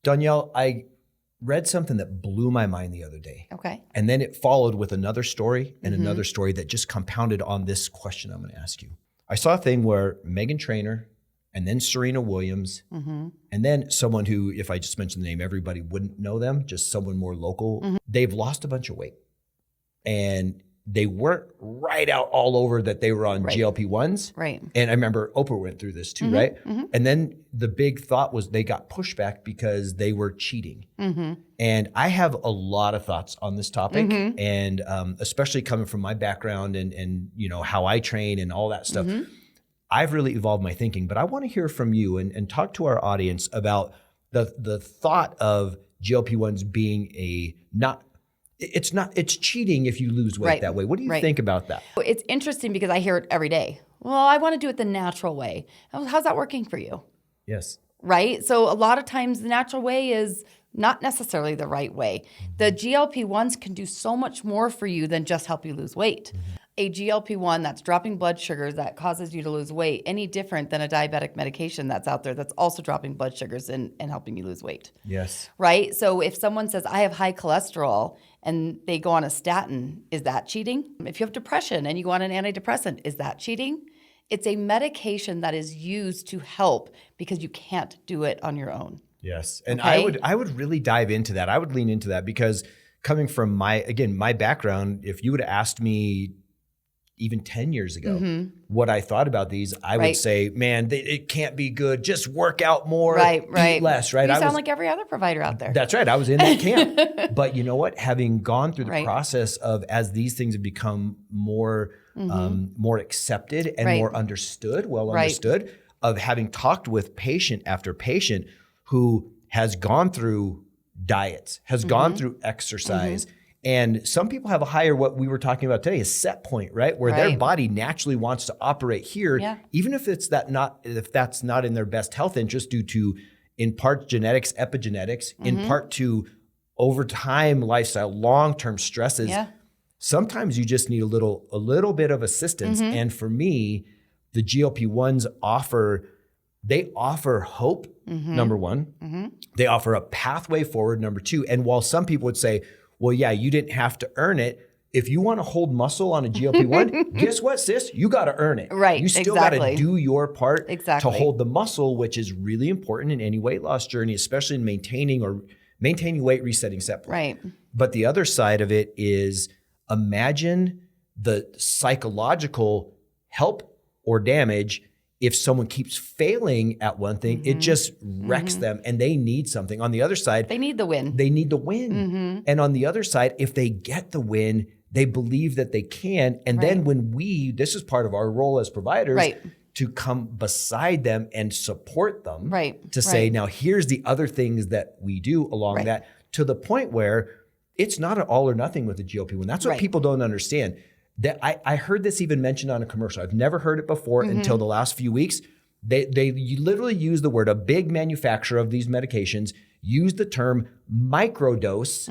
Danielle, I read something that blew my mind the other day. Okay. And then it followed with another story and another story that just compounded on this question I'm going to ask you. I saw a thing where Meghan Trainor and then Serena Williams and then someone who, if I just mentioned the name, everybody wouldn't know them, just someone more local. They've lost a bunch of weight. And they weren't right out all over that they were on GLP-1s. Right. And I remember Oprah went through this too, right? And then the big thought was they got pushback because they were cheating. And I have a lot of thoughts on this topic, and especially coming from my background and you know how I train and all that stuff. I've really evolved my thinking, but I want to hear from you and talk to our audience about the thought of GLP-1s being it's cheating if you lose weight that way. What do you think about that? It's interesting because I hear it every day. Well, I want to do it the natural way. How's that working for you? Yes. Right? So a lot of times the natural way is not necessarily the right way. The GLP-1s can do so much more for you than just help you lose weight. A GLP-1 that's dropping blood sugars that causes you to lose weight, any different than a diabetic medication that's out there that's also dropping blood sugars and helping you lose weight. Yes. Right? So if someone says, I have high cholesterol and they go on a statin, is that cheating? If you have depression and you go on an antidepressant, is that cheating? It's a medication that is used to help because you can't do it on your own. Yes. And I would really dive into that. I would lean into that because coming from my background, if you would have asked me even 10 years ago, what I thought about these, I would say, man, it can't be good. Just work out more, eat less, right? You sound like every other provider out there. That's right. I was in that camp. But you know what? Having gone through the process of as these things have become more accepted and more understood, understood, of having talked with patient after patient who has gone through diets, has gone through exercise, and some people have a higher, what we were talking about today, a set point, right? Where their body naturally wants to operate here, even if that's not in their best health interest due to, in part, genetics, epigenetics, in part to over time lifestyle, long-term stresses. Sometimes you just need a little bit of assistance. And for me, the GLP-1s offer hope, number one. They offer a pathway forward, number two. And while some people would say, well, yeah, you didn't have to earn it. If you want to hold muscle on a GLP-1, guess what, sis? You got to earn it. Right, you still got to do your part to hold the muscle, which is really important in any weight loss journey, especially in maintaining weight, resetting set point. Right. But the other side of it is imagine the psychological help or damage if someone keeps failing at one thing, it just wrecks them and they need something. On the other side, they need the win. And on the other side, if they get the win, they believe that they can. And then when this is part of our role as providers, to come beside them and support them, to say, now here's the other things that we do along that, to the point where it's not an all or nothing with the GLP-1. That's what people don't understand. That I heard this even mentioned on a commercial. I've never heard it before until the last few weeks. They literally use the word, a big manufacturer of these medications used the term microdose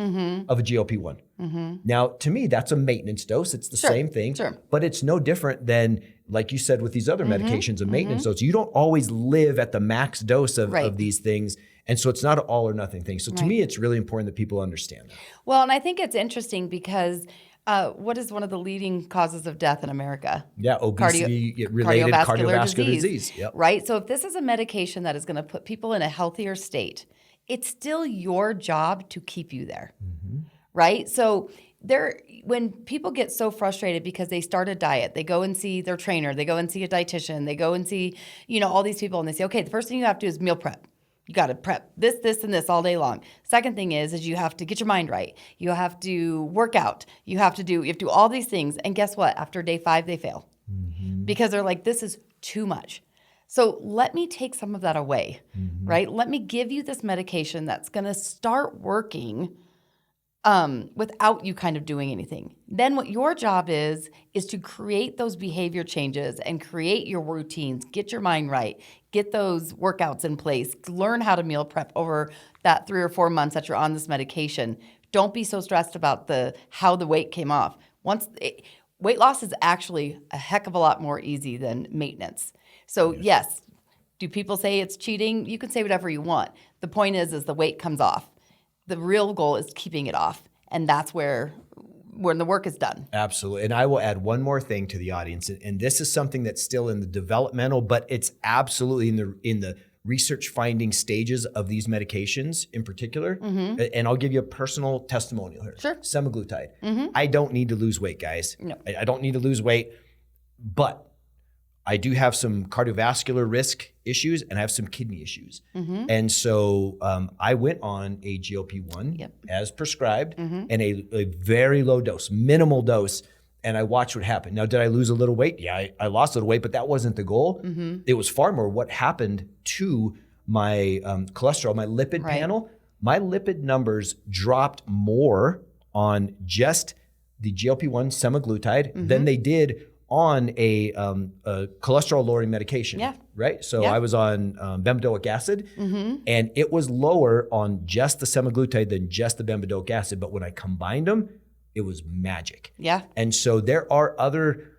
of a GLP-1. Now, to me, that's a maintenance dose. It's the same thing, but it's no different than, like you said, with these other medications, a maintenance dose. You don't always live at the max dose of these things. And so it's not an all or nothing thing. So to me, it's really important that people understand that. Well, and I think it's interesting because what is one of the leading causes of death in America? Yeah, obesity-related cardiovascular disease. Yep. Right? So if this is a medication that is going to put people in a healthier state, it's still your job to keep you there, right? So when people get so frustrated because they start a diet, they go and see their trainer, they go and see a dietitian, they go and see, all these people, and they say, okay, the first thing you have to do is meal prep. You got to prep this, and this all day long. Second thing is you have to get your mind right. You have to work out. You have to do all these things. And guess what? After day 5, they fail because they're like, this is too much. So let me take some of that away, right? Let me give you this medication that's going to start working without you kind of doing anything. Then what your job is to create those behavior changes and create your routines, get your mind right, get those workouts in place, learn how to meal prep over that 3 or 4 months that you're on this medication. Don't be so stressed about how the weight came off. Weight loss is actually a heck of a lot more easy than maintenance. So yes, do people say it's cheating? You can say whatever you want. The point is the weight comes off. The real goal is keeping it off. And that's when the work is done. Absolutely. And I will add one more thing to the audience. And this is something that's still in the developmental, but it's absolutely in the research finding stages of these medications in particular. And I'll give you a personal testimonial here. Sure. Semaglutide. I don't need to lose weight, guys. No. I don't need to lose weight, but I do have some cardiovascular risk issues and I have some kidney issues. And so I went on a GLP-1 as prescribed and a very low dose, minimal dose. And I watched what happened. Now, did I lose a little weight? Yeah, I lost a little weight, but that wasn't the goal. It was far more what happened to my cholesterol, my lipid panel. My lipid numbers dropped more on just the GLP-1 semaglutide than they did on a cholesterol-lowering medication. Right? So I was on bempedoic acid, and it was lower on just the semaglutide than just the bempedoic acid. But when I combined them, it was magic. And so there are other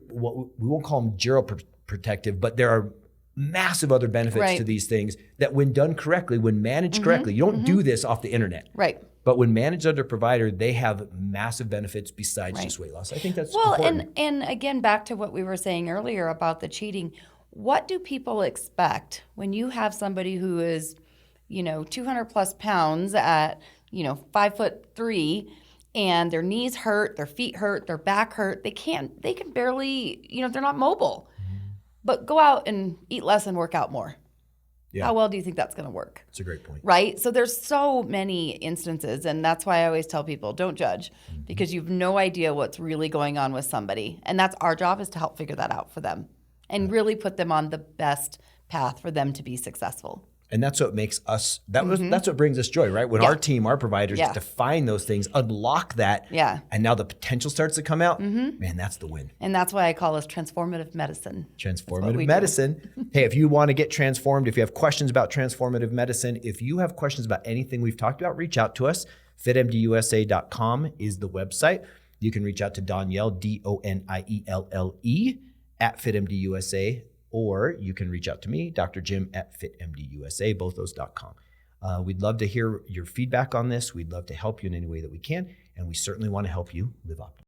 what we won't call them geroprotective, but there are massive other benefits to these things that when done correctly, when managed correctly, you don't do this off the internet. But when managed under provider, they have massive benefits besides just weight loss. I think that's important. And again, back to what we were saying earlier about the cheating. What do people expect when you have somebody who is, 200 plus pounds at, 5'3", and their knees hurt, their feet hurt, their back hurt. They can barely, they're not mobile. But go out and eat less and work out more. How well do you think that's going to work? That's a great point. Right? So there's so many instances, and that's why I always tell people, don't judge, because you have no idea what's really going on with somebody. And that's our job, is to help figure that out for them and really put them on the best path for them to be successful. And that's what makes us, that's what brings us joy, right? When our team, our providers define those things, unlock that, and now the potential starts to come out, man, that's the win. And that's why I call us transformative medicine. Transformative medicine. Hey, if you want to get transformed, if you have questions about transformative medicine, if you have questions about anything we've talked about, reach out to us. FitMDUSA.com is the website. You can reach out to Donielle, DONIELLE, at FitMDUSA. Or you can reach out to me, Dr. Jim at FitMDUSA, both those.com. We'd love to hear your feedback on this. We'd love to help you in any way that we can. And we certainly want to help you live optimally.